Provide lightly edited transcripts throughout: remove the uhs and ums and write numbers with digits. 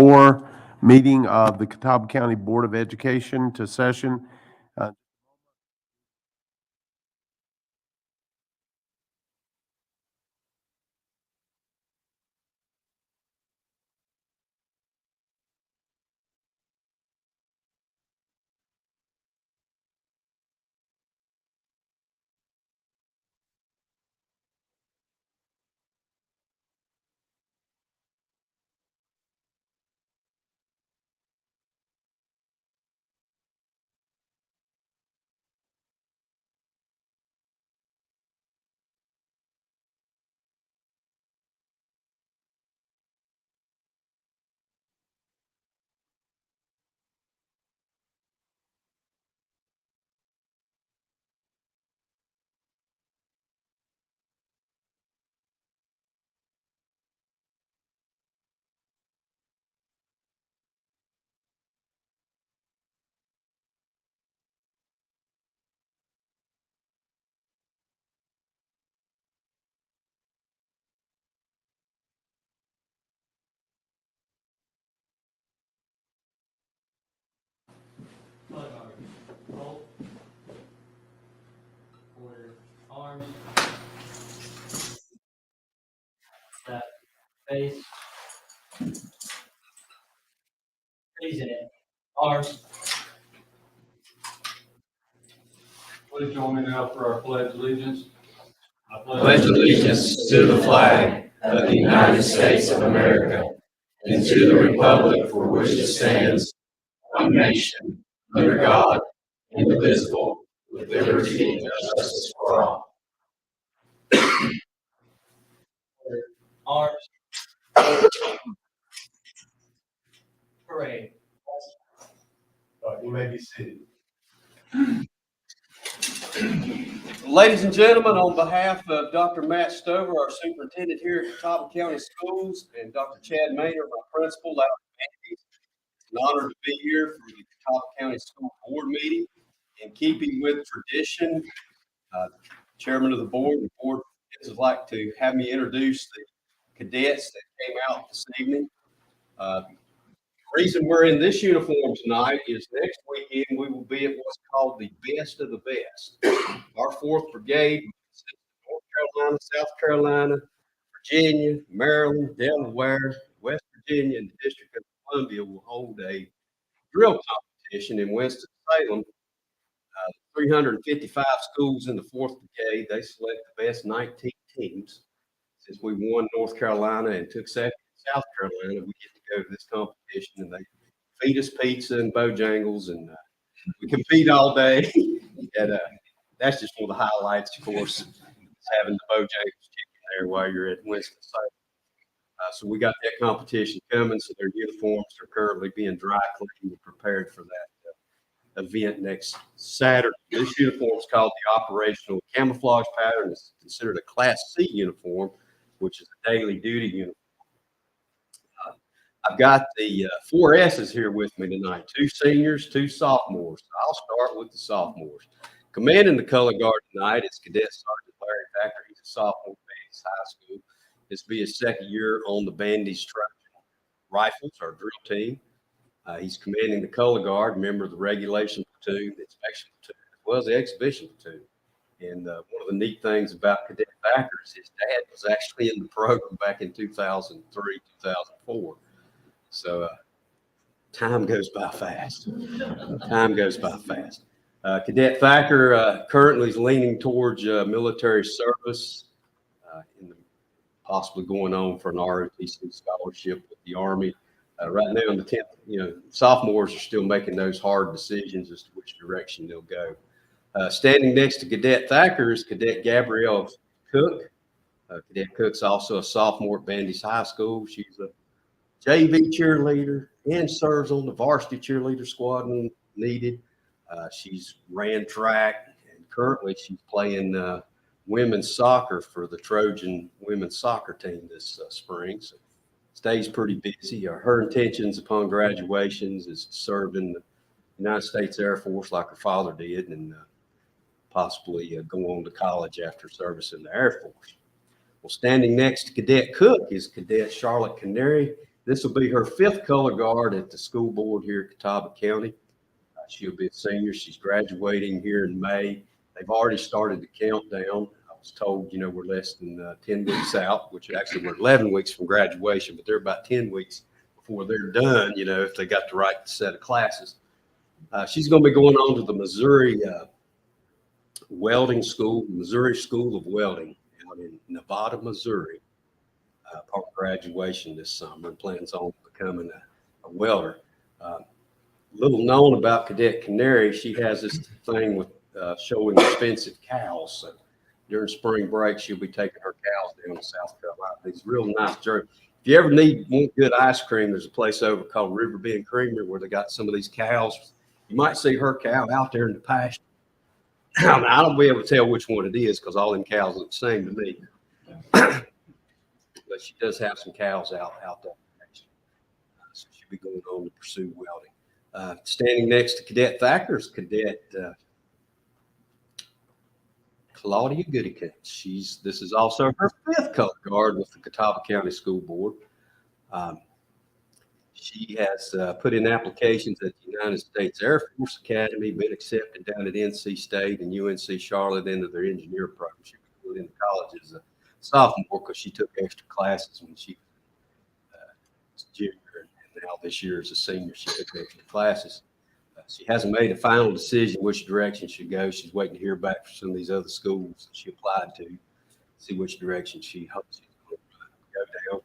4 meeting of the Catawba County Board of Education to session. Hold for your arms, that face, raise it, arms. Please join me now for our pledge of allegiance. I Pledge allegiance to the flag of the United States of America and to the republic for which it stands, one nation, under God, indivisible, with liberty and justice for all. Arms. Parade. You may be seated. Ladies and gentlemen, on behalf of Dr. Matt Stover, our superintendent here at Catawba County Schools, and Dr. Chad Maynard, my principal, it's an honor to be here for the Catawba County School Board meeting. In keeping with tradition, Chairman of the board would like to have me introduce the cadets that came out this evening. The reason we're in this uniform tonight is next weekend we will be at what's called the Best of the Best. Our 4th Brigade, North Carolina, South Carolina, Virginia, Maryland, Delaware, West Virginia, and the District of Columbia will hold a drill competition in Winston-Salem. 355 schools in the 4th Brigade. They select the best 19 teams. Since we won North Carolina and took second in South Carolina, we get to go to this competition, and they feed us pizza and Bojangles, and we compete all day. And that's just one of the highlights, of course, is having the Bojangles chicken there while you're at Winston-Salem. So we got that competition coming, so their uniforms are currently being dry cleaned and prepared for that event next Saturday. This uniform is called the Operational Camouflage Pattern. It's considered a Class C uniform, which is a daily duty uniform. I've got the 4 S's here with me tonight, 2 seniors, 2 sophomores. I'll start with the sophomores. Commanding the color guard tonight is Cadet Sergeant Larry Thacker. He's a sophomore at Bandy's High School. This will be his 2nd year on the Bandy's Trojan Rifles, our drill team. He's commanding the color guard, member of the regulation platoon, the inspection platoon, as well as the exhibition platoon. And one of the neat things about Cadet Thacker is his dad was actually in the program back in 2003, 2004. So time goes by fast. Time goes by fast. Cadet Thacker currently is leaning towards military service, and possibly going on for an ROTC scholarship with the Army. Right now in the 10th, sophomores are still making those hard decisions as to which direction they'll go. Standing next to Cadet Thacker is Cadet Gabrielle Cook. Cadet Cook's also a sophomore at Bandy's High School. She's a JV cheerleader and serves on the varsity cheerleader squad when needed. She's ran track, and currently she's playing women's soccer for the Trojan women's soccer team this spring. So stays pretty busy. Her intentions upon graduations is to serve in the United States Air Force like her father did, and possibly go on to college after service in the Air Force. Well, standing next to Cadet Cook is Cadet Charlotte Canary. This will be her 5th color guard at the school board here at Catawba County. She'll be a senior. She's graduating here in May. They've already started the countdown. I was told, we're less than 10 weeks out, which actually we're 11 weeks from graduation, but they're about 10 weeks before they're done, if they got the right set of classes. She's going to be going on to the Missouri Welding School, Missouri School of Welding out in Nevada, Missouri, upon graduation this summer, and plans on becoming a welder. Little known about Cadet Canary, she has this thing with showing expensive cows. So during spring break, she'll be taking her cows down to South Carolina. These real nice jerseys. If you ever want good ice cream, there's a place over called River Bend Creamery where they got some of these cows. You might see her cow out there in the pasture. I don't be able to tell which one it is because all them cows look the same to me. But she does have some cows out there. So she'll be going on to pursue welding. Standing next to Cadet Thacker is Cadet Claudia Goodicott. This is also her 5th color guard with the Catawba County School Board. She has put in applications at the United States Air Force Academy, been accepted down at NC State and UNC Charlotte into their engineer program. She was going into college as a sophomore because she took extra classes when she was a junior, and now this year as a senior, she took extra classes. She hasn't made a final decision which direction she goes. She's waiting to hear back from some of these other schools that she applied to, see which direction she hopes she's going to go down.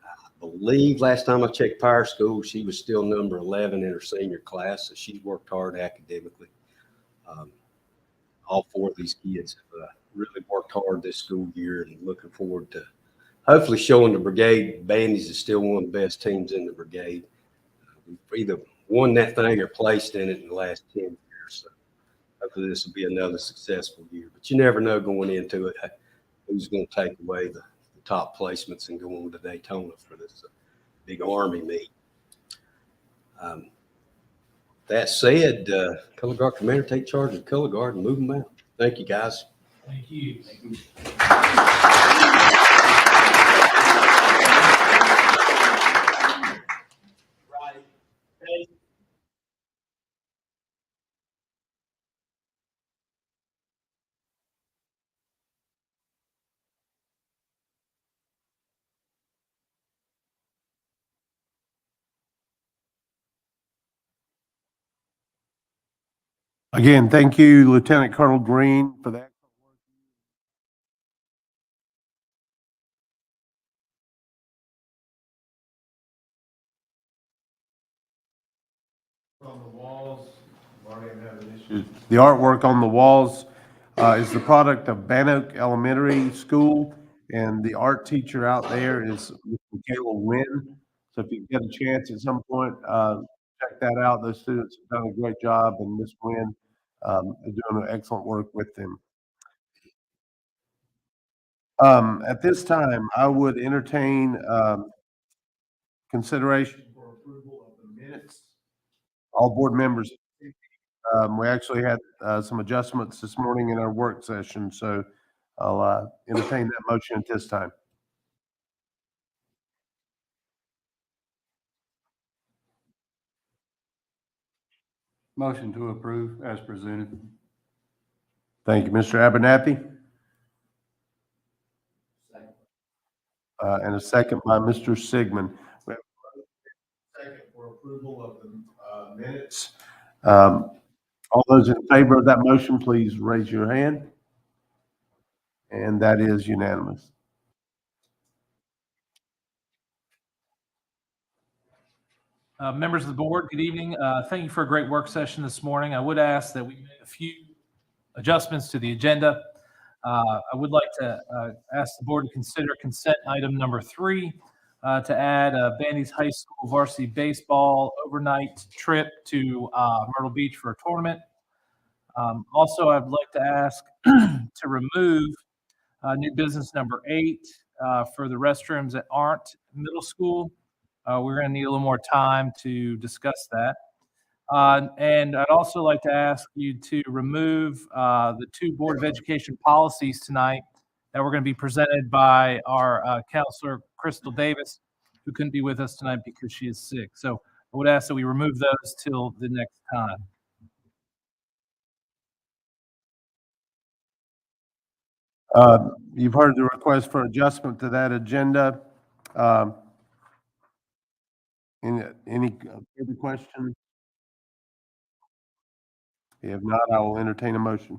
I believe last time I checked Power School, she was still number 11 in her senior class, so she's worked hard academically. All 4 of these kids have really worked hard this school year, and looking forward to hopefully showing the brigade Bandies is still one of the best teams in the brigade. We've either won that thing or placed in it in the last 10 years. So hopefully this will be another successful year. But you never know going into it who's going to take away the top placements and go on to Daytona for this big Army meet. That said, Color Guard Commander, take charge of the Color Guard and move them out. Thank you, guys. Thank you. Right. Face. Again, thank you, Lieutenant Colonel Green, for that. On the walls, the artwork on the walls is the product of Bannock Elementary School, and the art teacher out there is Michaela Wynn. So if you get a chance at some point, check that out. Those students have done a great job, and Miss Wynn is doing excellent work with them. At this time, I would entertain consideration for approval of the minutes. All board members. We actually had some adjustments this morning in our work session, so I'll entertain that motion at this time. Motion to approve as presented. Thank you, Mr. Abernathy. And a second by Mr. Sigmund. We have a second for approval of the minutes. All those in favor of that motion, please raise your hand. And that is unanimous. Members of the board, good evening. Thank you for a great work session this morning. I would ask that we make a few adjustments to the agenda. I would like to ask the board to consider consent item number 3 to add Bandy's High School varsity baseball overnight trip to Myrtle Beach for a tournament. Also, I'd like to ask to remove new business number 8 for the restrooms that aren't middle school. We're going to need a little more time to discuss that. And I'd also like to ask you to remove the 2 Board of Education policies tonight that were going to be presented by our counselor, Crystal Davis, who couldn't be with us tonight because she is sick. So I would ask that we remove those till the next time. You've heard the request for adjustment to that agenda. Any further questions? If not, I will entertain a motion.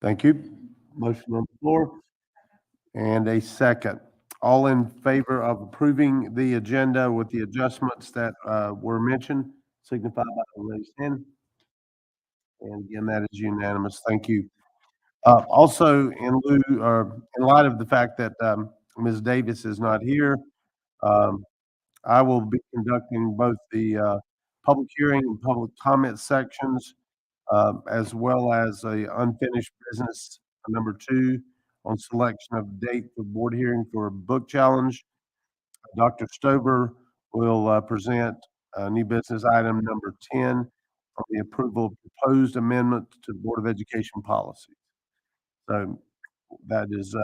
Thank you. Motion on the floor and a second. All in favor of approving the agenda with the adjustments that were mentioned, signify by the raised hand. And again, that is unanimous. Thank you. Also, in light of the fact that Ms. Davis is not here, I will be conducting both the public hearing and public comment sections, as well as a unfinished business number 2 on selection of date for board hearing for a book challenge. Dr. Stover will present new business item number 10 on the approval of proposed amendment to the Board of Education policy. So that is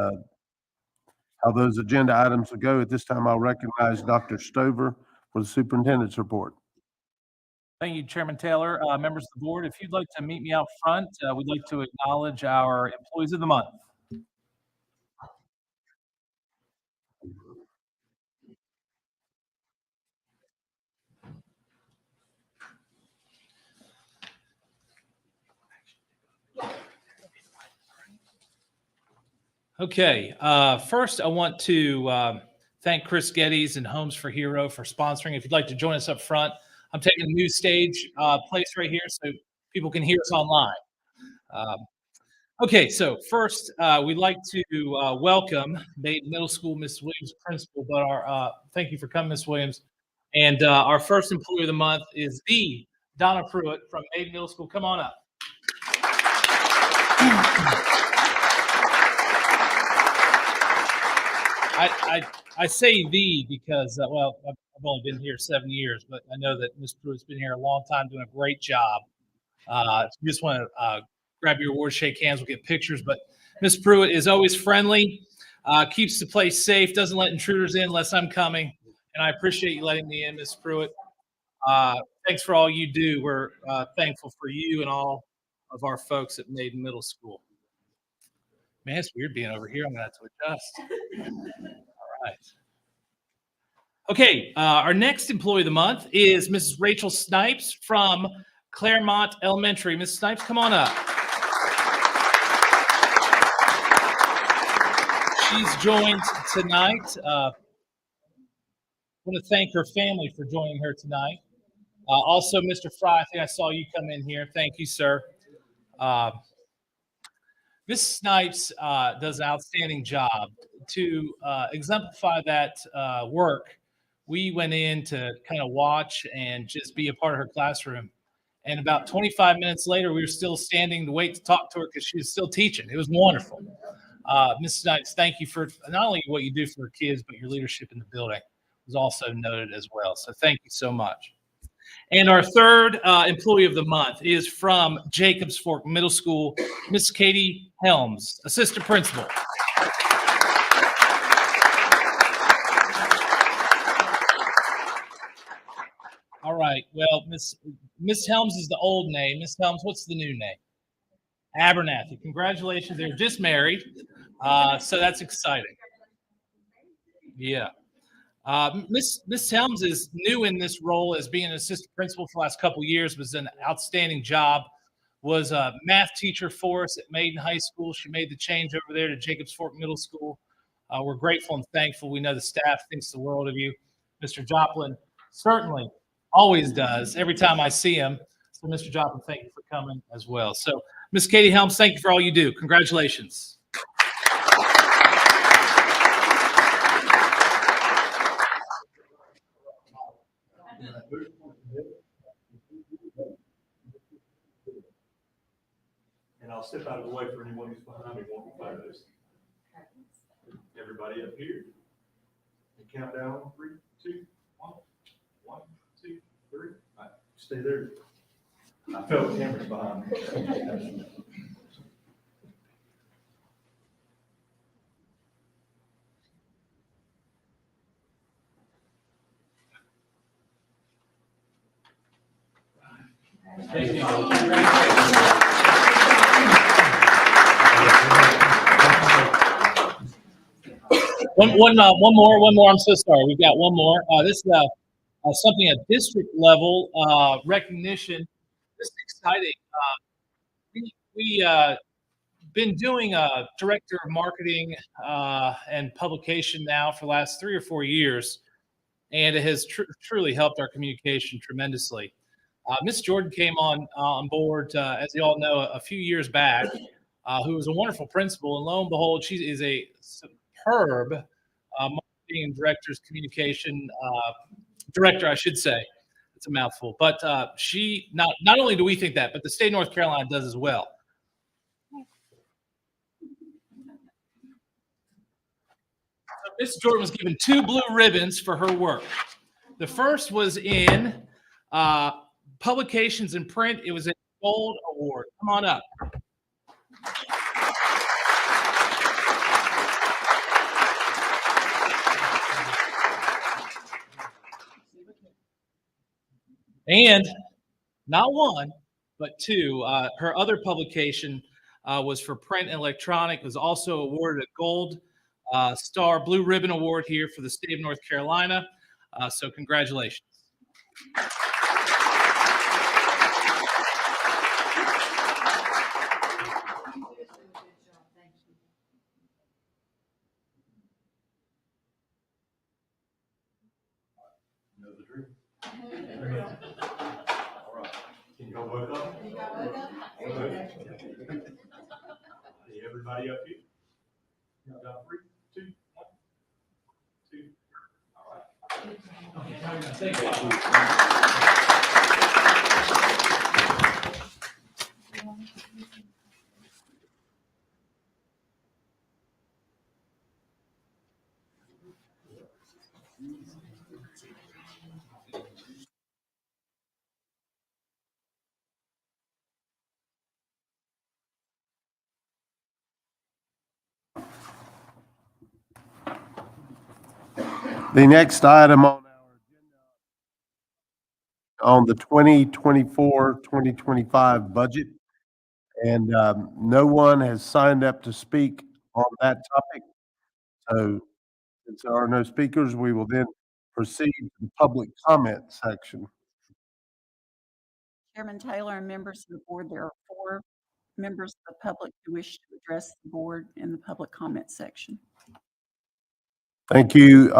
how those agenda items will go. At this time, I'll recognize Dr. Stover for the superintendent's report. Thank you, Chairman Taylor. Members of the board, if you'd like to meet me out front, we'd like to acknowledge our employees of the month. Okay, first I want to thank Chris Geddes and Homes for Hero for sponsoring. If you'd like to join us up front, I'm taking a new stage place right here so people can hear us online. Okay, so first we'd like to welcome Maiden Middle School, Ms. Williams, principal, but our thank you for coming, Ms. Williams. And our first employee of the month is the Donna Pruitt from Maiden Middle School. Come on up. I say the because, well, I've only been here 7 years, but I know that Ms. Pruitt's been here a long time doing a great job. If you just want to grab your award, shake hands, we'll get pictures. But Ms. Pruitt is always friendly, keeps the place safe, doesn't let intruders in unless I'm coming. And I appreciate you letting me in, Ms. Pruitt. Thanks for all you do. We're thankful for you and all of our folks at Maiden Middle School. Man, it's weird being over here. I'm going to have to adjust. All right. Okay, our next employee of the month is Mrs. Rachel Snipes from Claremont Elementary. Ms. Snipes, come on up. She's joined tonight. I want to thank her family for joining her tonight. Also, Mr. Fry, I think I saw you come in here. Thank you, sir. Ms. Snipes does an outstanding job. To exemplify that work, we went in to kind of watch and just be a part of her classroom. And about 25 minutes later, we were still standing to wait to talk to her because she was still teaching. It was wonderful. Ms. Snipes, thank you for not only what you do for her kids, but your leadership in the building was also noted as well. So thank you so much. And our third employee of the month is from Jacobs Fork Middle School, Miss Katie Helms, assistant principal. All right. Well, Miss Helms is the old name. Miss Helms, what's the new name? Abernathy. Congratulations. They're just married. So that's exciting. Yeah. Miss Helms is new in this role as being an assistant principal for the last couple of years, was an outstanding job, was a math teacher for us at Maiden High School. She made the change over there to Jacobs Fork Middle School. We're grateful and thankful. We know the staff thinks the world of you. Mr. Joplin certainly always does every time I see him. So Mr. Joplin, thank you for coming as well. So Miss Katie Helms, thank you for all you do. Congratulations. And I'll step out of the way for anyone who's behind me wanting photos. Everybody up here. And count down 3, 2, 1. 1, 2, 3. All right, stay there. I felt the cameras behind me. Thank you. One more. I'm so sorry. We've got one more. This is something at district level recognition. This is exciting. We been doing director of marketing and publication now for the last 3 or 4 years, and it has truly helped our communication tremendously. Miss Jordan came on board, as you all know, a few years back, who was a wonderful principal, and lo and behold, she is a superb marketing and director's communication director, I should say. It's a mouthful, but she not only do we think that, but the state of North Carolina does as well. Miss Jordan was given 2 blue ribbons for her work. The first was in publications and print. It was a gold award. Come on up. And not one, but 2. Her other publication was for print and electronic. Was also awarded a gold star blue ribbon award here for the state of North Carolina. So congratulations. Know the dream. All right. Can you hold both of them? Hey, everybody up here? Y'all got 3, 2, 1, 2. All right. Thank you. The next item on our agenda on the 2024-2025 budget, and no one has signed up to speak on that topic. So since there are no speakers, we will then proceed to the public comment section. Chairman Taylor and members of the board, there are 4 members of the public who wish to address the board in the public comment section. Thank you.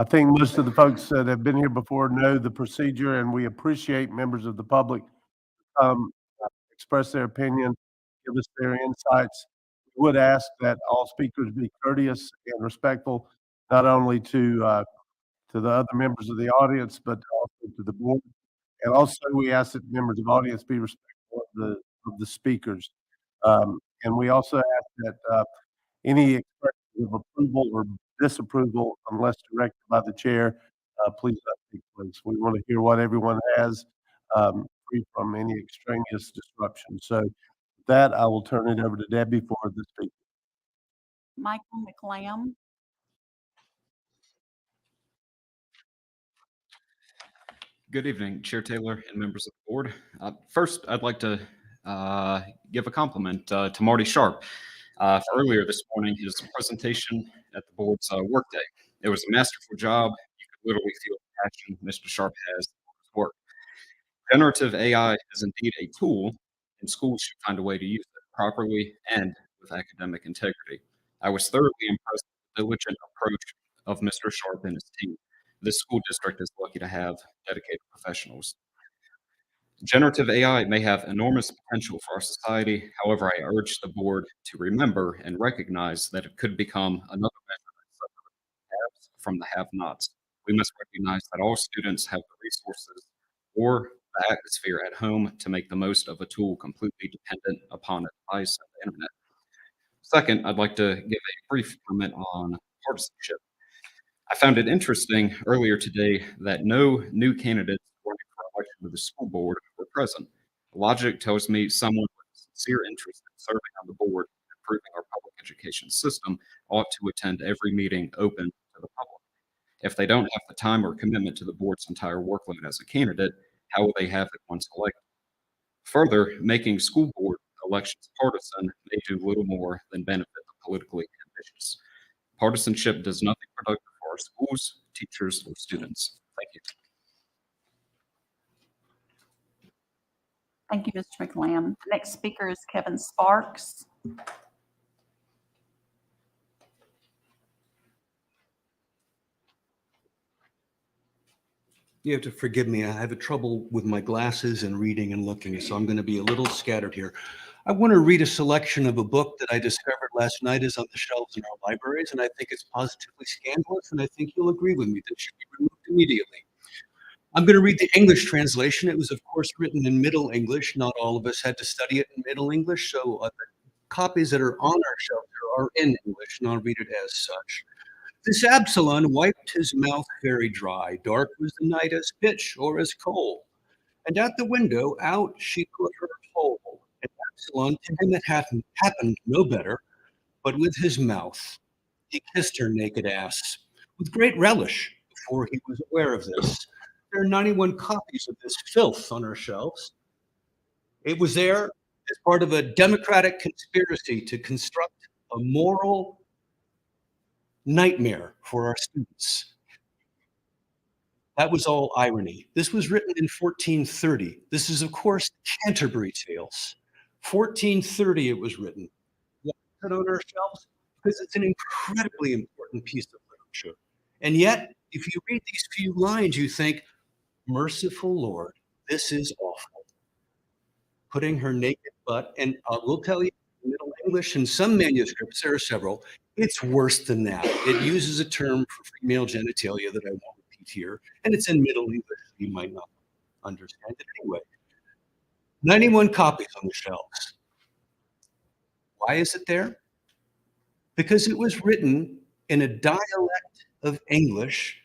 I think most of the folks that have been here before know the procedure, and we appreciate members of the public express their opinion, give us their insights. We would ask that all speakers be courteous and respectful, not only to the other members of the audience, but also to the board. And also, we ask that members of the audience be respectful of the speakers. And we also ask that any expression of approval or disapproval, unless directed by the chair, please not take place. We want to hear what everyone has, free from any extraneous disruption. So with that, I will turn it over to Debbie for the speaker. Michael McLam. Good evening, Chair Taylor and members of the board. First, I'd like to give a compliment to Marty Sharp for earlier this morning, his presentation at the board's workday. It was a masterful job. You could literally feel the passion Mr. Sharp has for his work. Generative AI is indeed a tool, and schools should find a way to use it properly and with academic integrity. I was thoroughly impressed with the diligent approach of Mr. Sharp and his team. This school district is lucky to have dedicated professionals. Generative AI may have enormous potential for our society. However, I urge the board to remember and recognize that it could become another measure that separates the haves from the have-nots. We must recognize that all students have the resources or the atmosphere at home to make the most of a tool completely dependent upon a device and the internet. Second, I'd like to give a brief comment on partisanship. I found it interesting earlier today that no new candidates running for election to the school board were present. Logic tells me someone with a sincere interest in serving on the board and improving our public education system ought to attend every meeting open to the public. If they don't have the time or commitment to the board's entire workload as a candidate, How will they have it once elected? Further, making school board elections partisan may do little more than benefit the politically ambitious. Partisanship does nothing productive for our schools, teachers, or students. Thank you. Thank you, Mr. McLam. The next speaker is Kevin Sparks. You have to forgive me. I have a trouble with my glasses and reading and looking, so I'm going to be a little scattered here. I want to read a selection of a book that I discovered last night is on the shelves in our libraries, and I think it's positively scandalous, and I think you'll agree with me that it should be removed immediately. I'm going to read the English translation. It was, of course, written in Middle English. Not all of us had to study it in Middle English, so the copies that are on our shelf here are in English, and I'll read it as such. This Absalom wiped his mouth very dry. Dark was the night as pitch or as coal. And at the window out she put her hole. And Absalom, to him it happened no better, but with his mouth he kissed her naked ass with great relish before he was aware of this. There are 91 copies of this filth on our shelves. It was there as part of a democratic conspiracy to construct a moral nightmare for our students. That was all irony. This was written in 1430. This is, of course, Canterbury Tales. 1430 it was written. Why is it on our shelves? Because it's an incredibly important piece of literature. And yet, if you read these few lines, you think, merciful Lord, this is awful. Putting her naked butt, and I will tell you, in Middle English, in some manuscripts, there are several, it's worse than that. It uses a term for female genitalia that I won't repeat here, and it's in Middle English. You might not understand it anyway. 91 copies on the shelves. Why is it there? Because it was written in a dialect of English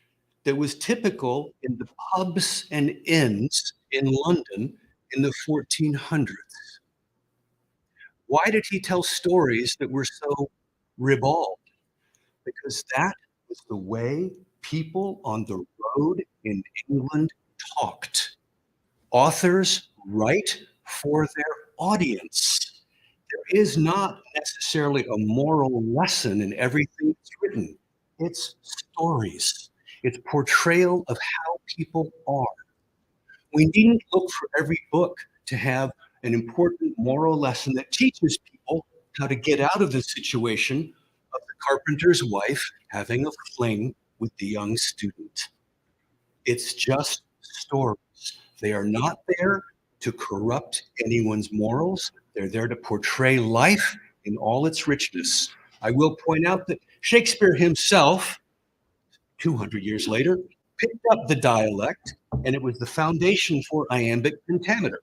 that was typical in the pubs and inns in London in the 1400s. Why did he tell stories that were so ribald? Because that was the way people on the road in England talked. Authors write for their audience. There is not necessarily a moral lesson in everything that's written. It's stories. It's portrayal of how people are. We needn't look for every book to have an important moral lesson that teaches people how to get out of the situation of the carpenter's wife having a fling with the young student. It's just stories. They are not there to corrupt anyone's morals. They're there to portray life in all its richness. I will point out that Shakespeare himself, 200 years later, picked up the dialect, and it was the foundation for iambic pentameter.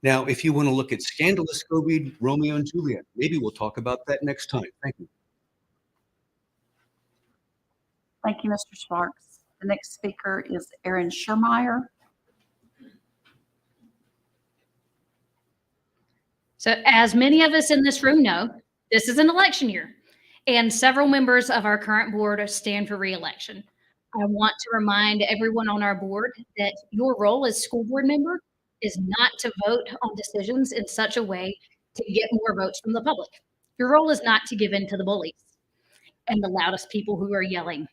Now, if you want to look at scandalous, go read Romeo and Juliet. Maybe we'll talk about that next time. Thank you. Thank you, Mr. Sparks. The next speaker is Aaron Schurmeyer. So as many of us in this room know, this is an election year, and several members of our current board stand for re-election. I want to remind everyone on our board that your role as school board member is not to vote on decisions in such a way to get more votes from the public. Your role is not to give in to the bullies and the loudest people who are yelling.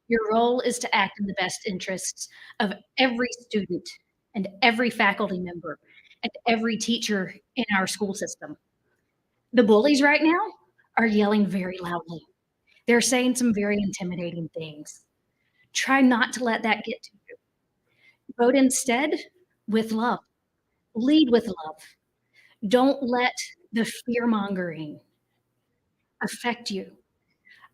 Your role is to act in the best interests of every student and every faculty member and every teacher in our school system. The bullies right now are yelling very loudly. They're saying some very intimidating things. Try not to let that get to you. Vote instead with love. Lead with love. Don't let the fear-mongering affect you.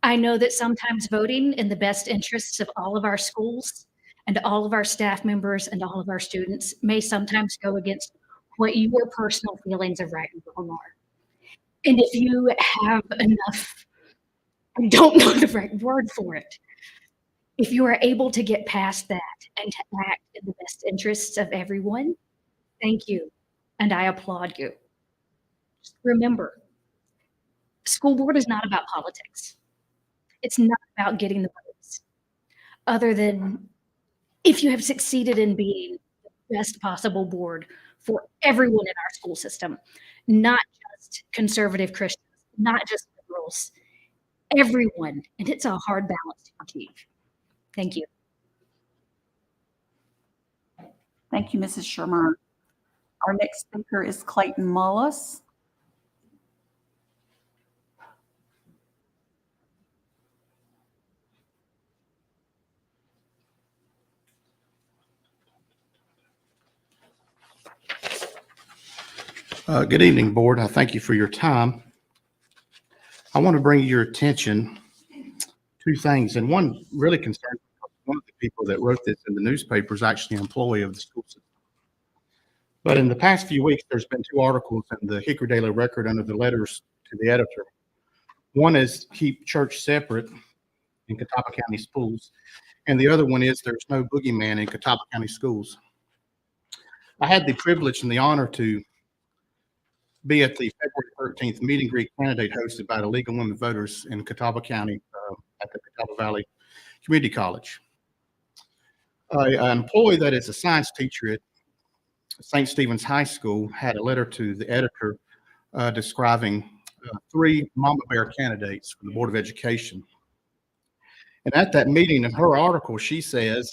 I know that sometimes voting in the best interests of all of our schools and all of our staff members and all of our students may sometimes go against what your personal feelings of right and wrong are. And if you have enough, I don't know the right word for it, if you are able to get past that and to act in the best interests of everyone, thank you, and I applaud you. Just remember, school board is not about politics. It's not about getting the votes, other than if you have succeeded in being the best possible board for everyone in our school system, not just conservative Christians, not just liberals, everyone. And it's a hard balance to achieve. Thank you. Thank you, Mrs. Sherman. Our next speaker is Clayton Mullis. Good evening, Board. I thank you for your time. I want to bring your attention two things, and one really concerns one of the people that wrote this in the newspaper is actually an employee of the school system. But in the past few weeks, there's been two articles in the Hickory Daily Record under the letters to the editor. One is Keep Church Separate in Catawba County Schools, and the other one is There's No Boogeyman in Catawba County Schools. I had the privilege and the honor to be at the February 13th meet and greet candidate hosted by the League of Women Voters in Catawba County at the Catawba Valley Community College. An employee that is a science teacher at St. Stephen's High School had a letter to the editor describing three Mama Bear candidates for the Board of Education. And at that meeting, in her article, she says,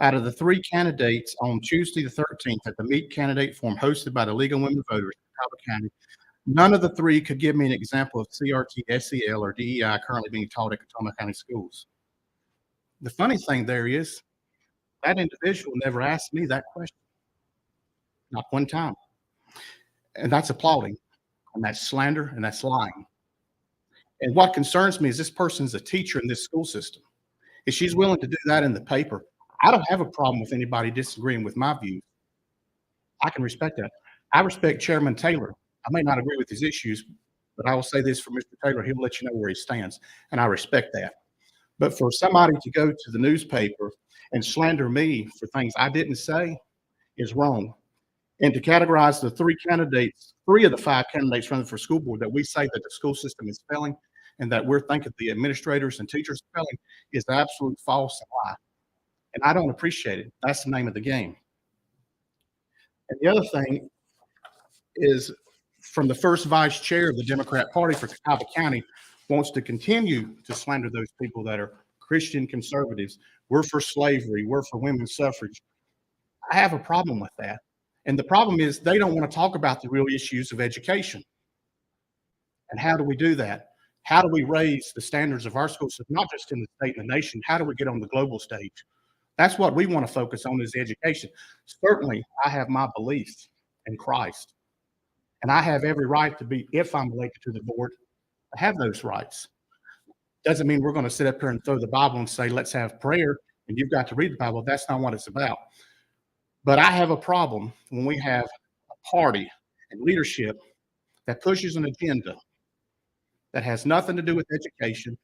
out of the three candidates on Tuesday the 13th at the Meet Candidate Forum hosted by the League of Women Voters in Catawba County, none of the three could give me an example of CRT, SEL, or DEI currently being taught at Catawba County schools. The funny thing there is that individual never asked me that question. Not one time. And that's applauding, and that's slander, and that's lying. And what concerns me is this person's a teacher in this school system. If she's willing to do that in the paper, I don't have a problem with anybody disagreeing with my views. I can respect that. I respect Chairman Taylor. I may not agree with his issues, but I will say this for Mr. Taylor, he'll let you know where he stands, and I respect that. But for somebody to go to the newspaper and slander me for things I didn't say is wrong. And to categorize the three candidates, three of the five candidates running for school board that we say that the school system is failing and that we're thinking the administrators and teachers are failing is absolute false and lie. And I don't appreciate it. That's the name of the game. And the other thing is from the first vice chair of the Democrat Party for Catawba County wants to continue to slander those people that are Christian conservatives. We're for slavery. We're for women's suffrage. I have a problem with that. And the problem is they don't want to talk about the real issues of education. And how do we do that? How do we raise the standards of our school system, not just in the state and the nation? How do we get on the global stage? That's what we want to focus on is education. Certainly, I have my beliefs in Christ. And I have every right to be, if I'm elected to the board, I have those rights. Doesn't mean we're going to sit up here and throw the Bible and say, let's have prayer, and you've got to read the Bible. That's not what it's about. But I have a problem when we have a party and leadership that pushes an agenda that has nothing to do with education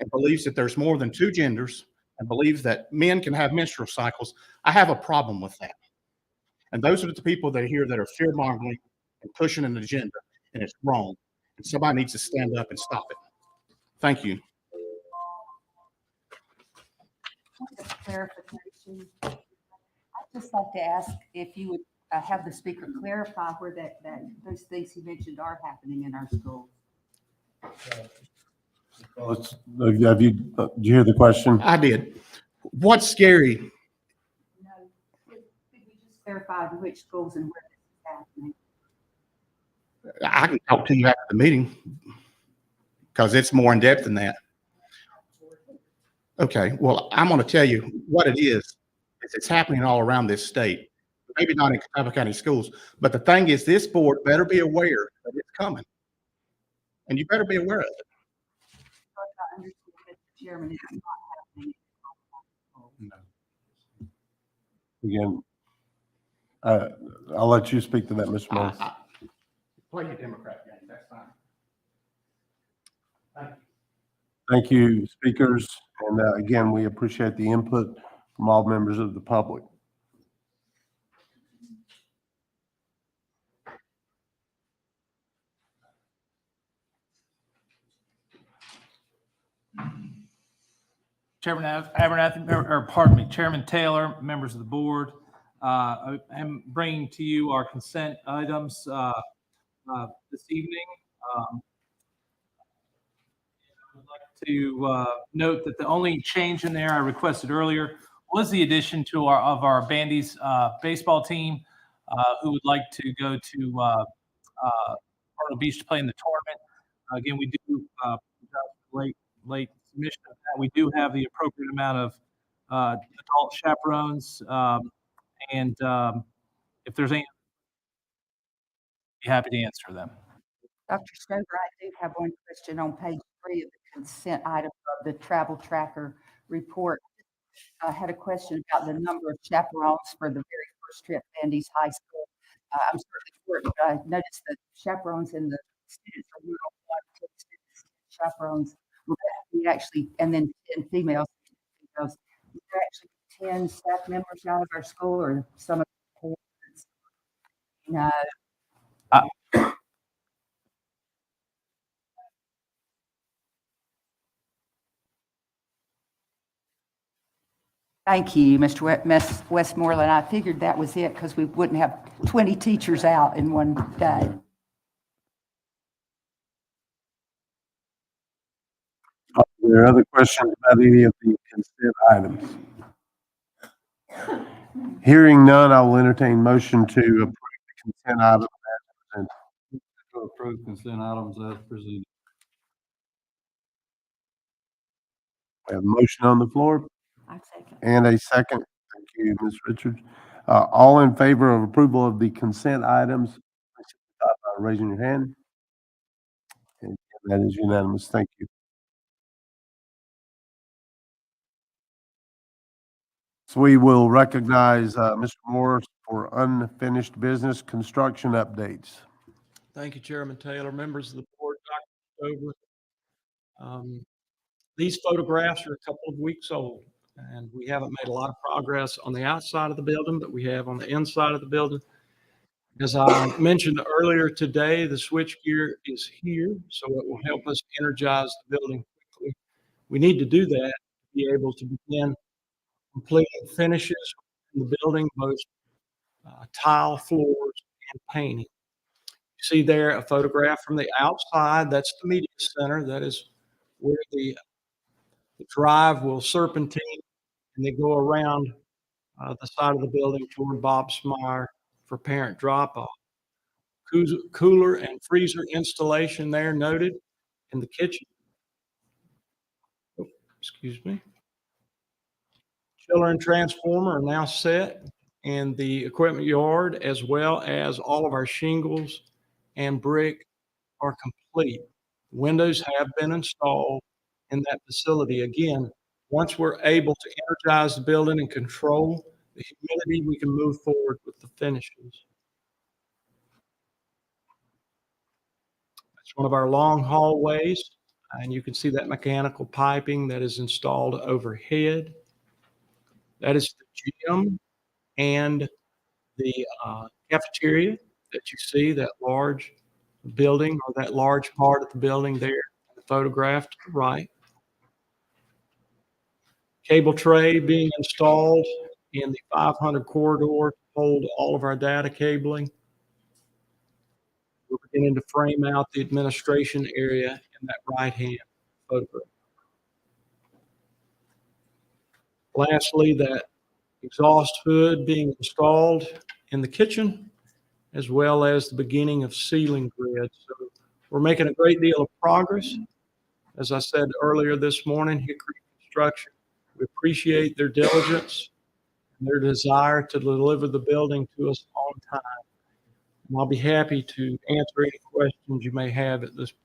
and believes that there's more than two genders and believes that men can have menstrual cycles. I have a problem with that. And those are the people that are here that are fear-mongering and pushing an agenda, and it's wrong. And somebody needs to stand up and stop it. Thank you. Clarification. I'd just like to ask if you would have the speaker clarify where that those things he mentioned are happening in our schools. Did you hear the question? I did. What's scary? No, could we just clarify which schools and where this is happening? I can talk to you after the meeting because it's more in depth than that. Okay, well, I'm going to tell you what it is. It's happening all around this state. Maybe not in Catawba County schools, but the thing is, this board better be aware that it's coming, and you better be aware of it. I understand, Mr. Chairman, it's not happening. Again, I'll let you speak to that, Mr. Mullis. Play your Democrat game. That's fine. Thank you. Thank you, speakers. And again, we appreciate the input from all members of the public. Chairman Abernathy, or pardon me, Chairman Taylor, members of the board. I am bringing to you our consent items this evening. I would like to note that the only change in there I requested earlier was the addition to our Bandy's baseball team, who would like to go to Myrtle Beach to play in the tournament. Again, we do late submission of that. We do have the appropriate amount of adult chaperones, and if there's any, be happy to answer them. Dr. Stover, I do have one question on page 3 of the consent item of the travel tracker report. I had a question about the number of chaperones for the very first trip to Andy's High School. I'm certainly for it, but I noticed that chaperones and the students are one on one, 10 students, 10 chaperones. Will that be actually, and then 10 females, will there actually 10 staff members out of our school, or some of the parents? No. Thank you, Mr. Westmoreland. I figured that was it because we wouldn't have 20 teachers out in one day. Are there other questions about any of the consent items? Hearing none, I will entertain motion to approve the consent item as presented. To approve consent items as presented. We have a motion on the floor I second. and a second. Thank you, Ms. Richards. All in favor of approval of the consent items, please signify by raising your hand. And that is unanimous. Thank you. So we will recognize Mr. Morris for unfinished business construction updates. Thank you, Chairman Taylor, members of the board, Dr. Stover. These photographs are a couple of weeks old, and we haven't made a lot of progress on the outside of the building, but we have on the inside of the building. As I mentioned earlier today, the switchgear is here, so it will help us energize the building quickly. We need to do that to be able to begin completing finishes in the building, both tile floors and painting. You see there a photograph from the outside. That's the media center. That is where the drive will serpentine and they go around the side of the building toward Bob Smire for parent drop-off. Cooler and freezer installation there noted in the kitchen. Oh, excuse me. Chiller and transformer are now set in the equipment yard, as well as all of our shingles and brick are complete. Windows have been installed in that facility. Again, once we're able to energize the building and control the humidity, we can move forward with the finishes. It's one of our long hallways, and you can see that mechanical piping that is installed overhead. That is the gym and the cafeteria that you see, that large building, or that large part of the building there, the photograph to the right. Cable tray being installed in the 500 corridor to hold all of our data cabling. We're beginning to frame out the administration area in that right-hand photograph. Lastly, that exhaust hood being installed in the kitchen, as well as the beginning of ceiling grid. So we're making a great deal of progress. As I said earlier this morning, Hickory Construction, we appreciate their diligence and their desire to deliver the building to us on time. And I'll be happy to answer any questions you may have at this point.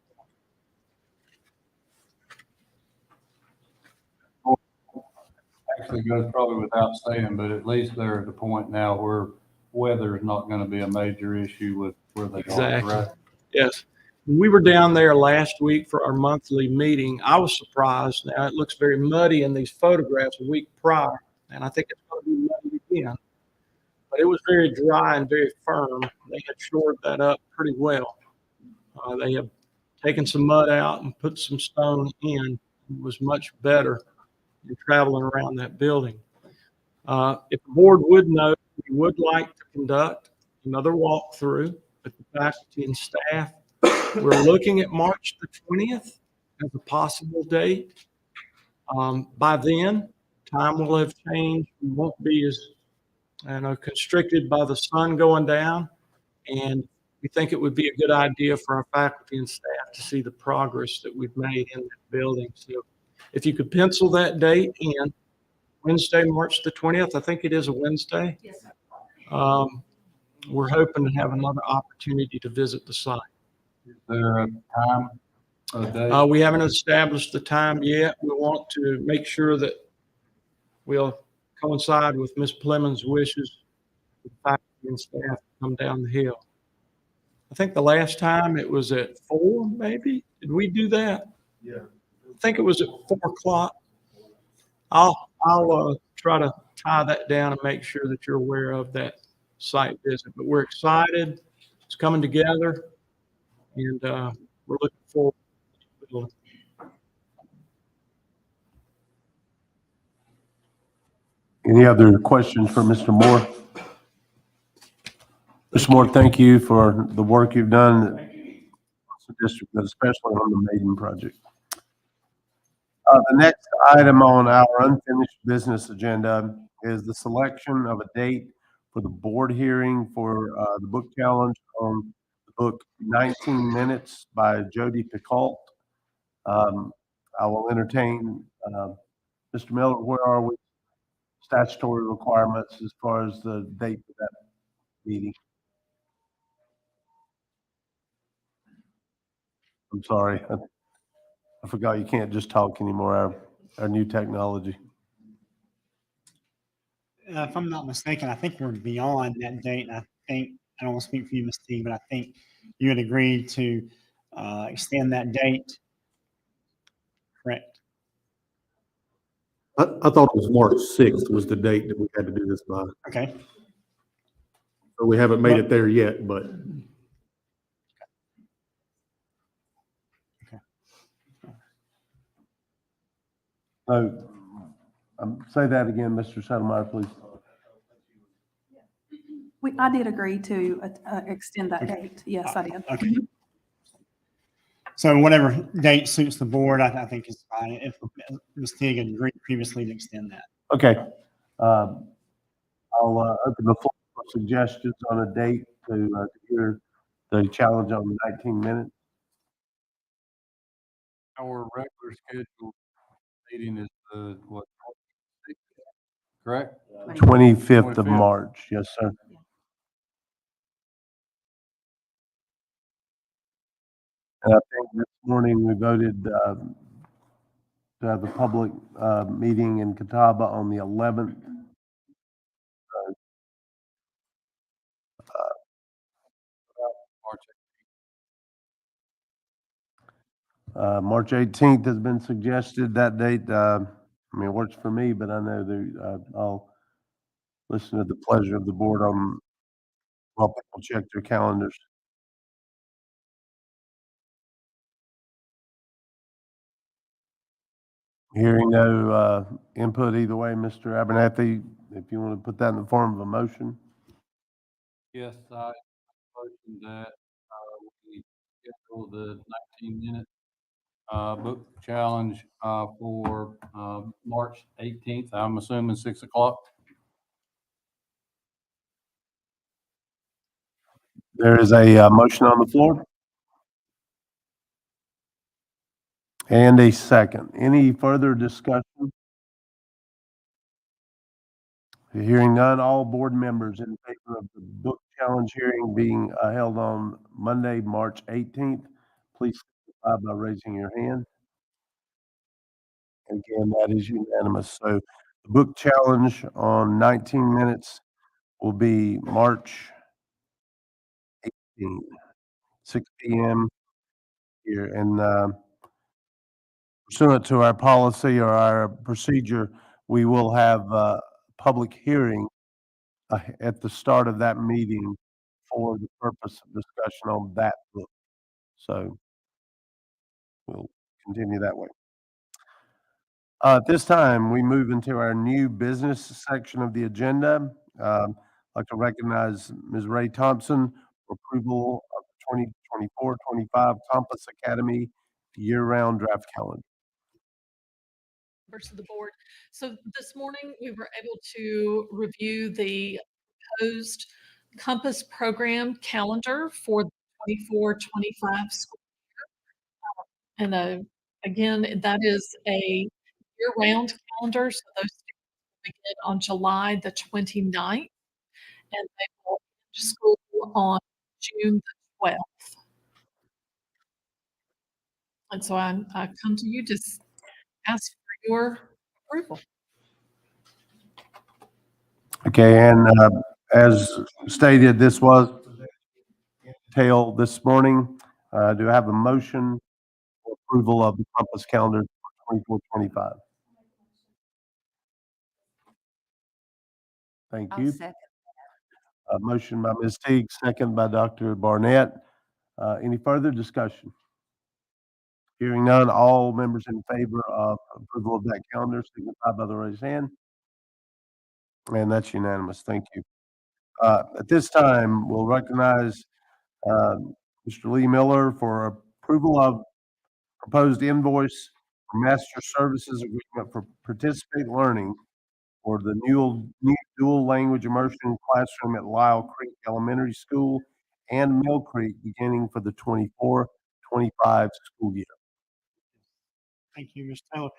Actually goes probably without saying, but at least they're at the point now where weather is not going to be a major issue with where they are, right? Yes. When we were down there last week for our monthly meeting, I was surprised. Now, it looks very muddy in these photographs a week prior, and I think it's going to be muddy again. But it was very dry and very firm. They had shored that up pretty well. They have taken some mud out and put some stone in. It was much better than traveling around that building. If the board would note, we we would like to conduct another walkthrough with the faculty and staff. We're looking at March the 20th as a possible date. By then, time will have changed. We won't be as, constricted by the sun going down. And we think it would be a good idea for our faculty and staff to see the progress that we've made in that building. So if you could pencil that date in, Wednesday, March the 20th, I think it is a Wednesday. Yes, sir. We're hoping to have another opportunity to visit the site. Is there a time, a day? We haven't established the time yet. We want to make sure that we'll coincide with Ms. Plemons' wishes, the faculty and staff come down the hill. I think the last time it was at 4, maybe. Did we do that? Yeah. I think it was at 4 o'clock. I'll try to tie that down and make sure that you're aware of that site visit. But we're excited. It's coming together, and we're looking forward to it. Any other questions for Mr. Moore? Mr. Moore, thank you for the work you've done in the district, but especially on the Maiden project. The next item on our unfinished business agenda is the selection of a date for the board hearing for the book challenge on the book 19 Minutes by Jody Picoult. I will entertain, Mr. Miller, where are we? Statutory requirements as far as the date of that meeting. I'm sorry. I forgot you can't just talk anymore, our new technology. If I'm not mistaken, I think we're beyond that date. And I don't want to speak for you, Ms. T, but I think you had agreed to extend that date. Correct. I thought it was March 6th was the date that we had to do this by. Okay. So we haven't made it there yet, but. Say that again, Mr. Settlemeyer, please. I did agree to extend that date. Yes, I did. Okay. So whatever date suits the board, I think is fine. If Ms. Teague had agreed previously to extend that. Okay. I'll open the floor for suggestions on a date to hear the challenge on the 19 minutes. Our regular scheduled meeting is the, what, 26th, correct? 25th of March. Yes, sir. And I think this morning we voted to have the public meeting in Catawba on the 11th. March 18th has been suggested. That date, it works for me, but I know I'll listen to the pleasure of the board on while people check their calendars. Hearing no input either way, Mr. Abernathy, if you want to put that in the form of a motion. Yes, I motion that we schedule the 19-minute book challenge for March 18th. I'm assuming 6 o'clock. There is a motion on the floor. And a second. Any further discussion? Hearing none, all board members in favor of the book challenge hearing being held on Monday, March 18th, please signify by raising your hand. Again, that is unanimous. So the book challenge on 19 minutes will be March 18th, 6 p.m. here. And pursuant to our policy or our procedure, we will have a public hearing at the start of that meeting for the purpose of discussion on that book. So we'll continue that way. At this time, we move into our new business section of the agenda. I'd like to recognize Ms. Ray Thompson for approval of the 2024-25 Compass Academy year-round draft calendar. Members of the board. So this morning, we were able to review the proposed Compass program calendar for the 24-25 school year. And again, that is a year-round calendar, so those students will begin on July the 29th, and they will end school on June the 12th. And so I come to you to ask for your approval. Okay, and as stated, this was detail this morning. Do I have a motion for approval of the Compass calendar for 24-25? Thank I'll you. second. Motion by Ms. Teague, second by Dr. Barnett. Any further discussion? Hearing none, all members in favor of approval of that calendar signify by the raised hand. And that's unanimous. Thank you. At this time, we'll recognize Mr. Lee Miller for approval of proposed invoice for master services agreement for Participate Learning for the new dual language immersion classroom at Lyle Creek Elementary School and Mill Creek beginning for the 24-25 school year. Thank you, Mr. Taylor.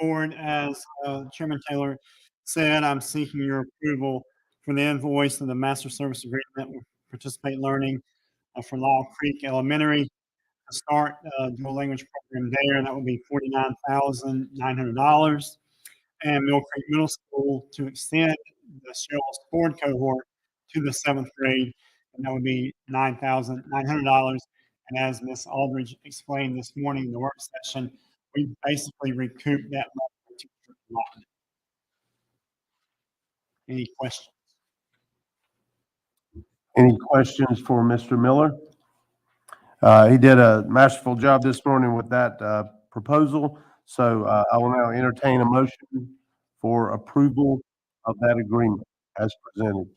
Board, as Chairman Taylor said, I'm seeking your approval for the invoice of the master service agreement with Participate Learning for Lyle Creek Elementary to start dual language program there. That would be $49,900. And Mill Creek Middle School to extend the Cheryl's Ford cohort to the 7th grade, and that would be $9,900. And as Ms. Aldridge explained this morning in the work session, we basically recoup that money. Any questions? Any questions for Mr. Miller? He did a masterful job this morning with that proposal. So I will now entertain a motion for approval of that agreement as presented.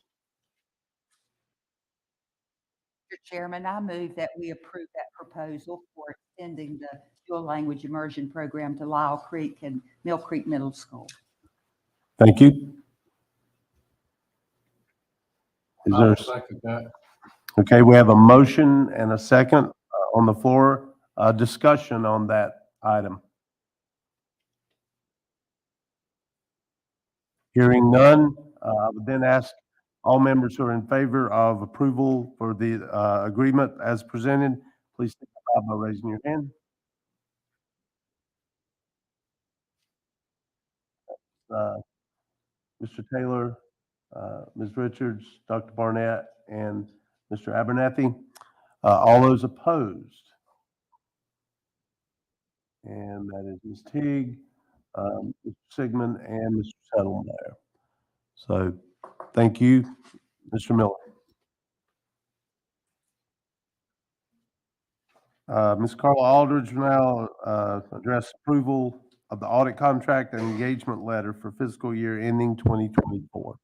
Mr. Chairman, I move that we approve that proposal for extending the dual language immersion program to Lyle Creek and Mill Creek Middle School. Thank you. Is I there, will second that. okay, we have a motion and a second on the floor. Discussion on that item. Hearing none, I would then ask all members who are in favor of approval for the agreement as presented, please signify by raising your hand. Mr. Taylor, Ms. Richards, Dr. Barnett, and Mr. Abernathy. All those opposed? And that is Ms. Teague, Mr. Sigmund, and Mr. Settlemeyer. So thank you, Mr. Miller. Ms. Carla Aldridge will now address approval of the audit contract and engagement letter for fiscal year ending 2024.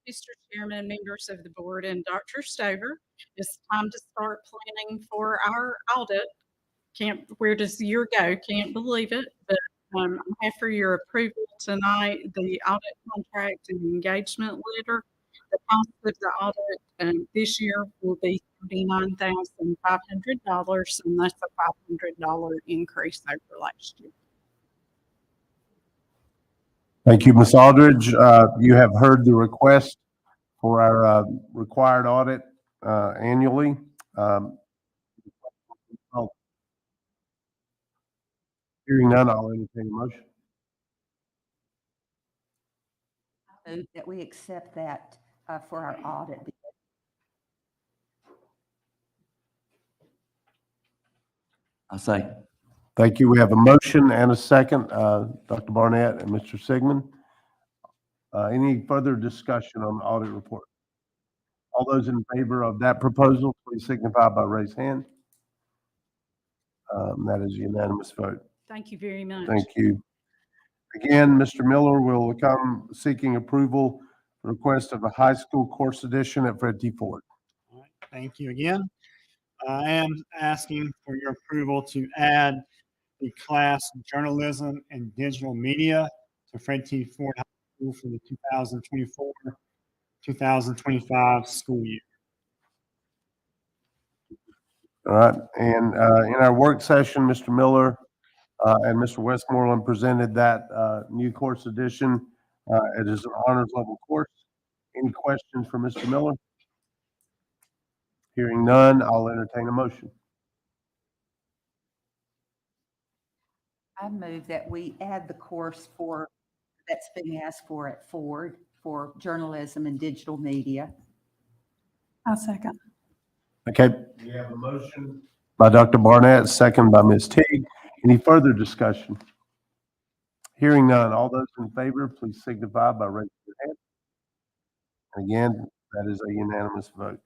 Mr. Chairman, members of the board, and Dr. Stover, it's time to start planning for our audit. Where does the year go? Can't believe it, but I have for your approval tonight the audit contract and engagement letter. The cost of the audit this year will be $39,500, and that's a $500 increase over last year. Thank you, Ms. Aldridge. You have heard the request for our required audit annually. Hearing none, I'll entertain a motion. I move that we accept that for our audit. I say. Thank you. We have a motion and a second, Dr. Barnett and Mr. Sigmund. Any further discussion on the audit report? All those in favor of that proposal, please signify by raised hand. That is a unanimous vote. Thank you very much. Thank you. Again, Mr. Miller will come seeking approval request of a high school course edition at Fred T. Ford. All right, thank you again. I am asking for your approval to add the class Journalism and Digital Media to Fred T. Ford High School for the 2024-2025 school year. All right, and in our work session, Mr. Miller and Mr. Westmoreland presented that new course edition. It is an honors level course. Any questions for Mr. Miller? Hearing none, I'll entertain a motion. I move that we add the course that's being asked for at Ford for journalism and digital media. I'll second. Okay, we have a motion by Dr. Barnett, second by Ms. Teague. Any further discussion? Hearing none, all those in favor, please signify by raising your hand. Again, that is a unanimous vote.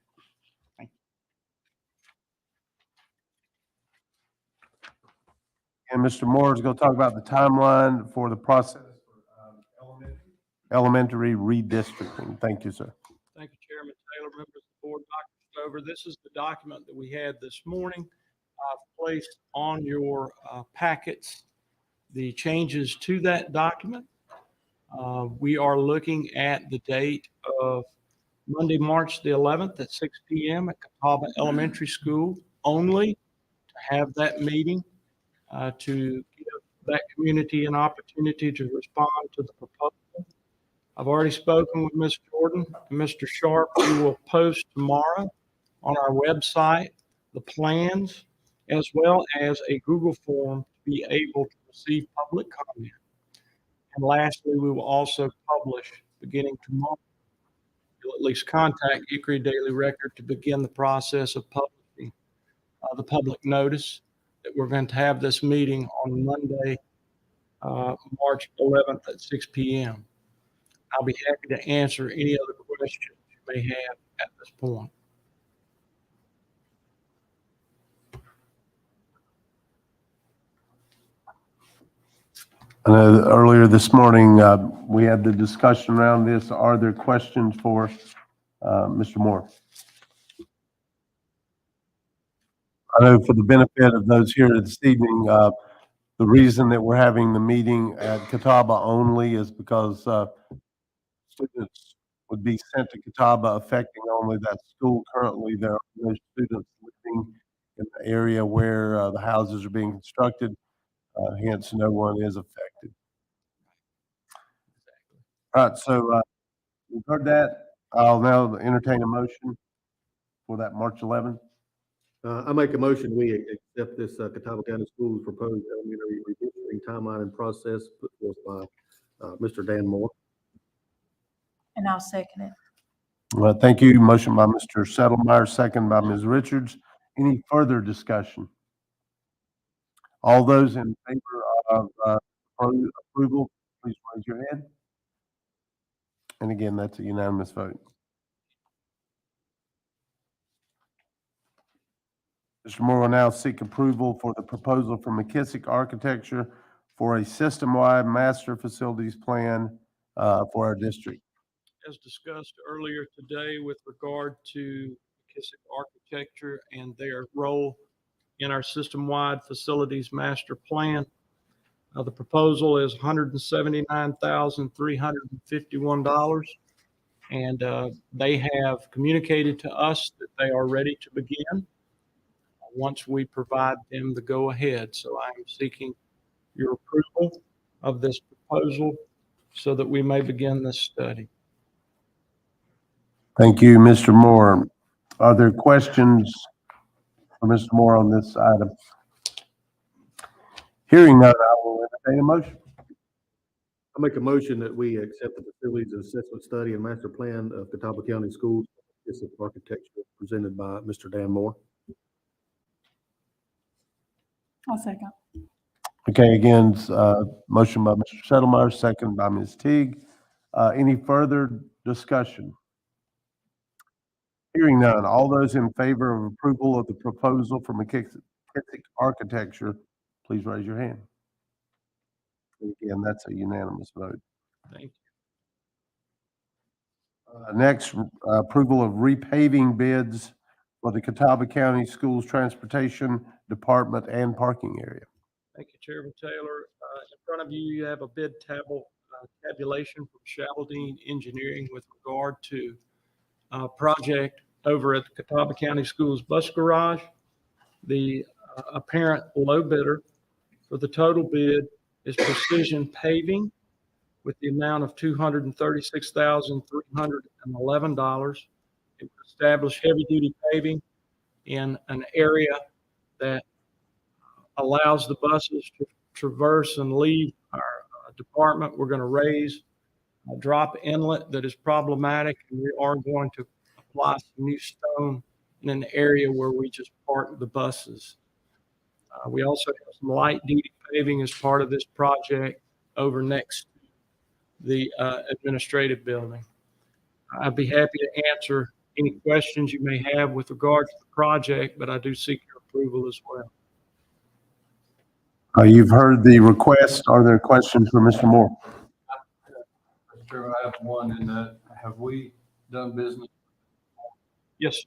And Mr. Moore is going to talk about the timeline for the process for elementary redistricting. Thank you, sir. Thank you, Chairman Taylor, members of the board, Dr. Stover. This is the document that we had this morning. I've placed on your packets the changes to that document. We are looking at the date of Monday, March the 11th at 6 p.m. at Catawba Elementary School only to have that meeting to give that community an opportunity to respond to the proposal. I've already spoken with Ms. Jordan and Mr. Sharp. We will post tomorrow on our website the plans as well as a Google form to be able to receive public comment. And lastly, we will also publish beginning tomorrow. You'll at least contact Hickory Daily Record to begin the process of publishing the public notice that we're going to have this meeting on Monday, March 11th at 6 p.m. I'll be happy to answer any other questions you may have at this point. I know earlier this morning, we had the discussion around this. Are there questions for Mr. Moore? I know for the benefit of those here this evening, the reason that we're having the meeting at Catawba only is because students would be sent to Catawba affecting only that school. Currently, there are no students living in the area where the houses are being constructed, hence no one is affected. All right, so we've heard that. I'll now entertain a motion for that March 11th. I make a motion, we accept this Catawba County Schools proposed elementary redistricting timeline and process put forth by Mr. Dan Moore. And I'll second it. Thank you. Motion by Mr. Settlemeyer, second by Ms. Richards. Any further discussion? All those in favor of approval, please raise your hand. And again, that's a unanimous vote. Mr. Moore will now seek approval for the proposal from McKissick Architecture for a system-wide master facilities plan for our district. As discussed earlier today with regard to McKissick Architecture and their role in our system-wide facilities master plan, the proposal is $179,351, and they have communicated to us that they are ready to begin once we provide them the go-ahead. So I am seeking your approval of this proposal so that we may begin this study. Thank you, Mr. Moore. Are there questions for Mr. Moore on this item? Hearing none, I will entertain a motion. I make a motion that we accept the facilities assessment study and master plan of Catawba County Schools Architecture presented by Mr. Dan Moore. I'll second. Okay, again, motion by Mr. Settlemeyer, second by Ms. Teague. Any further discussion? Hearing none, all those in favor of approval of the proposal from McKissick Architecture, please raise your hand. And again, that's a unanimous vote. Thank you. Next, approval of repaving bids for the Catawba County Schools Transportation Department and parking area. Thank you, Chairman Taylor. In front of you, you have a bid tabulation from Shabaldine Engineering with regard to project over at the Catawba County Schools Bus Garage. The apparent low bidder for the total bid is Precision Paving with the amount of $236,311. It would establish heavy-duty paving in an area that allows the buses to traverse and leave our department. We're going to raise a drop inlet that is problematic, and we are going to apply some new stone in an area where we just park the buses. We also have some light-duty paving as part of this project over next to the administrative building. I'd be happy to answer any questions you may have with regard to the project, but I do seek your approval as well. You've heard the request. Are there questions for Mr. Moore? Mr. Chairman, I have one in that, have we done business? Yes.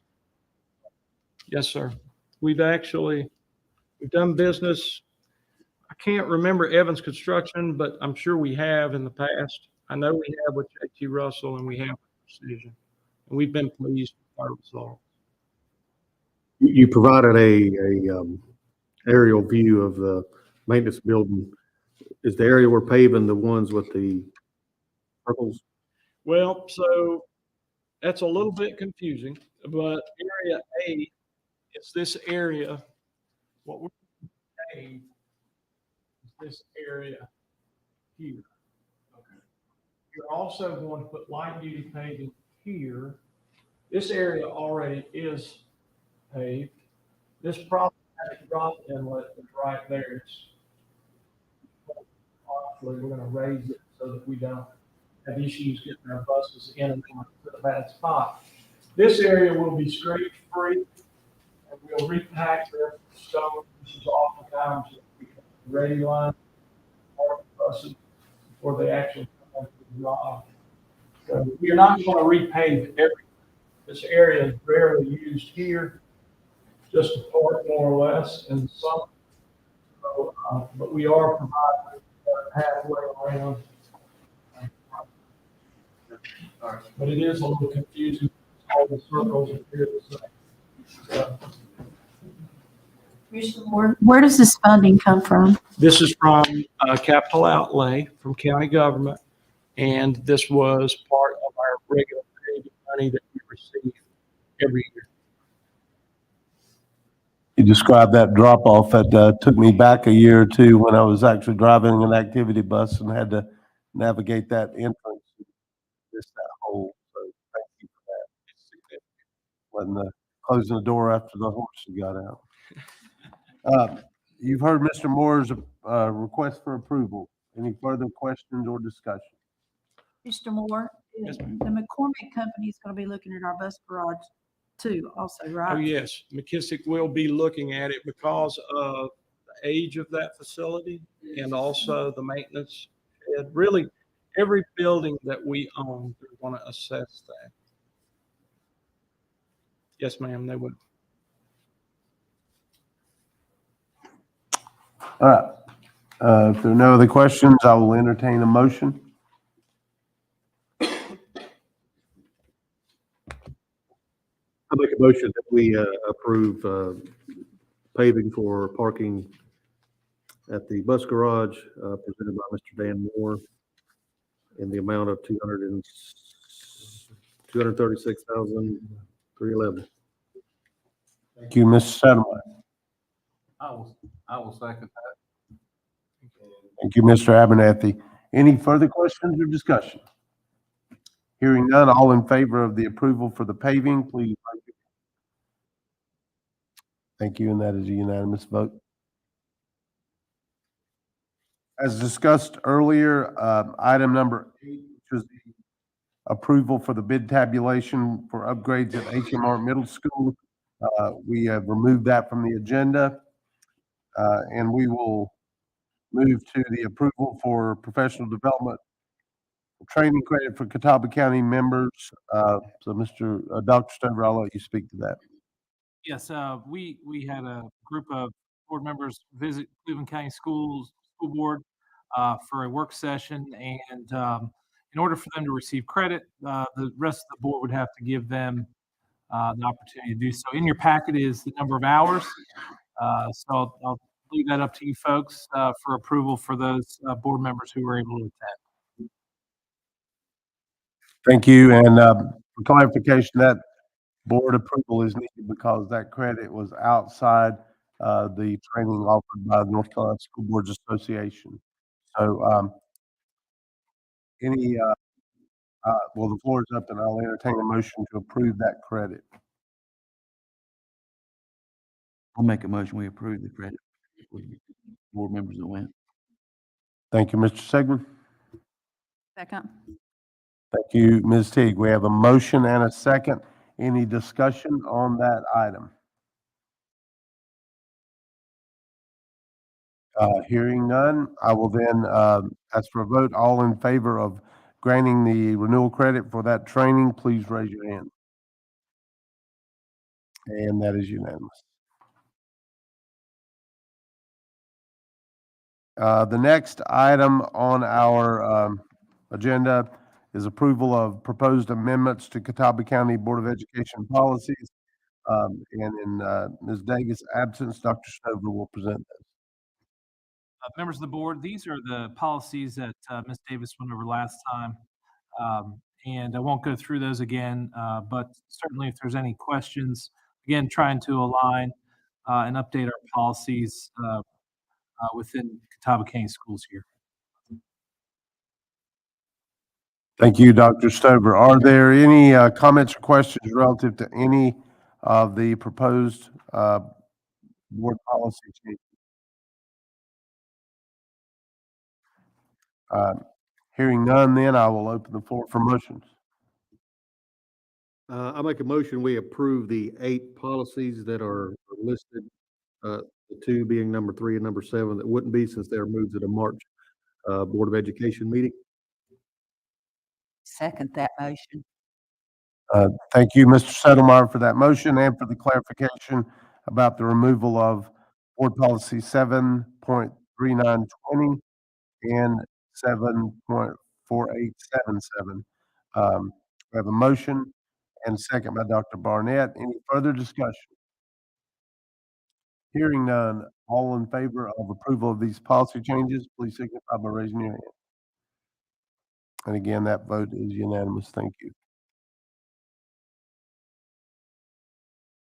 Yes, sir. We've done business. I can't remember Evans Construction, but I'm sure we have in the past. I know we have with J.T. Russell and we have with Precision, and we've been pleased with our results. You provided a aerial view of the maintenance building. Is the area we're paving the ones with the circles? Well, so that's a little bit confusing, but area A is this area. What we're paving is this area here. Okay. You're also going to put light duty paving here. This area already is paved. This problematic drop inlet is right there. We're going to raise it so that we don't have issues getting our buses in and out to the bad spot. This area will be scrape free, and we'll repack their stone, which is oftentimes the ready line for the buses before they actually come into the drive. So we're not going to repave everything. This area is rarely used here, just a part more or less in the summer. So, but we are providing a pathway around. But it is a little confusing. All the circles appear the same. So, Commissioner Moore, where does this funding come from? this is from capital outlay from county government, and this was part of our regular paving money that we receive every year. You described that drop off that took me back a year or two when I was actually driving an activity bus and had to navigate that entrance, just that hole. So thank you for that. When closing the door after the horses got out. You've heard Mr. Moore's request for approval. Any further questions or discussion? Mr. Moore, Yes, ma'am. the McCormick Company is going to be looking at our bus garage too also, right? Oh, yes. McKissick will be looking at it because of the age of that facility and also the maintenance. And really, every building that we own, we want to assess that. Yes, ma'am, they would. All right. If there are no other questions, I will entertain a motion. I make a motion that we approve paving for parking at the bus garage presented by Mr. Dan Moore in the amount of $236,311. Thank you, Mr. Satterwhite. I will second that. Thank you, Mr. Abernathy. Any further questions or discussion? Hearing none, all in favor of the approval for the paving, please. Raise your hand. Thank you, and that is a unanimous vote. As discussed earlier, item number 8, which is the approval for the bid tabulation for upgrades at HMR Middle School. We have removed that from the agenda, and we will move to the approval for professional development training credit for Catawba County members. So Dr. Stover, I'll let you speak to that. Yes, we had a group of board members visit Cleveland County School Board for a work session, and in order for them to receive credit, the rest of the board would have to give them the opportunity to do so. In your packet is the number of hours, so I'll leave that up to you folks for approval for those board members who were able to attend. Thank you. And for clarification, that board approval is needed because that credit was outside the training offered by the North Carolina School Boards Association. So well, the floor is up and I'll entertain a motion to approve that credit. I'll make a motion, we approve the credit for the board members that went. Thank you, Mr. Sigmund. Second. Thank you, Ms. Teague. We have a motion and a second. Any discussion on that item? Hearing none, I will then ask for a vote. All in favor of granting the renewal credit for that training, please raise your hand. And that is unanimous. The next item on our agenda is approval of proposed amendments to Catawba County Board of Education policies. And in Ms. Davis' absence, Dr. Stover will present those. Members of the board, these are the policies that Ms. Davis went over last time. And I won't go through those again, but certainly if there's any questions, again, trying to align and update our policies within Catawba County Schools here. Thank you, Dr. Stover. Are there any comments or questions relative to any of the proposed board policy changes? Hearing none, then I will open the floor for motions. I make a motion, we approve the 8 policies that are listed, the 2 being number 3 and number 7 that wouldn't be since they're moved to the March Board of Education meeting. Second that motion. Thank you, Mr. Settlemeyer, for that motion and for the clarification about the removal of board policy 7.3920 and 7.4877. We have a motion and a second by Dr. Barnett. Any further discussion? Hearing none, all in favor of approval of these policy changes, please signify by raising your hand. And again, that vote is unanimous. Thank you.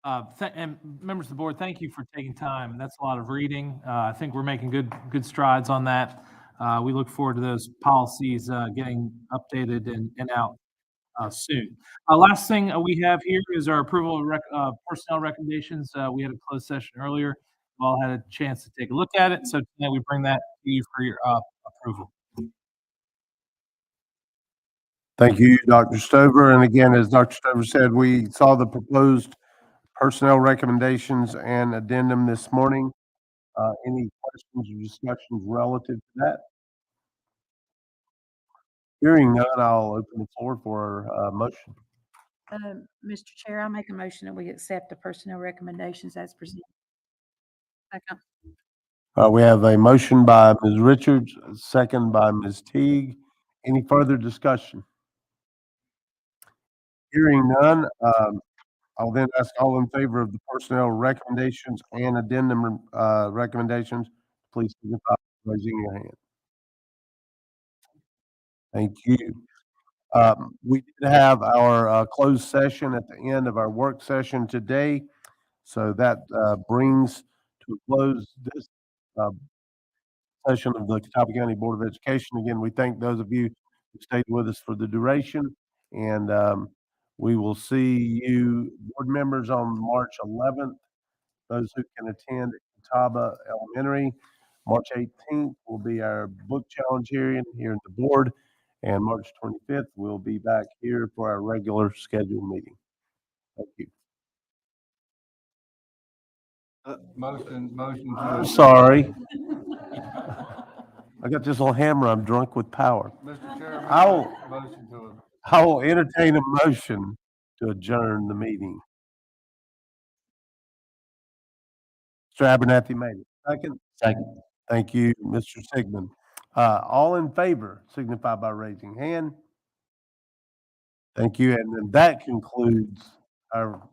And members of the board, thank you for taking time. That's a lot of reading. I think we're making good strides on that. We look forward to those policies getting updated and out soon. Last thing we have here is our approval of personnel recommendations. We had a closed session earlier. We all had a chance to take a look at it. So today we bring that to you for your approval. Thank you, Dr. Stover. And again, as Dr. Stover said, we saw the proposed personnel recommendations and addendum this morning. Any questions or discussions relative to that? Hearing none, I'll open the floor for a motion. Mr. Chair, I make a motion that we accept the personnel recommendations as presented. Second. We have a motion by Ms. Richards, a second by Ms. Teague. Any further discussion? Hearing none, I'll then ask all in favor of the personnel recommendations and addendum recommendations, please signify by raising your hand. Thank you. We did have our closed session at the end of our work session today. So that brings to a close this session of the Catawba County Board of Education. Again, we thank those of you who stayed with us for the duration, and we will see you board members on March 11th. Those who can attend at Catawba Elementary. March 18th will be our book challenge hearing here at the board, and March 25th we'll be back here for our regular scheduled meeting. Thank you. Motion. I'm sorry. I got this little hammer. I'm drunk with power. Mr. Chairman. I will, Motion to I will entertain a motion to adjourn the meeting. Mr. Abernathy made it. Second? Second. Thank you, Mr. Sigmund. All in favor signify by raising hand. Thank you. And then that concludes our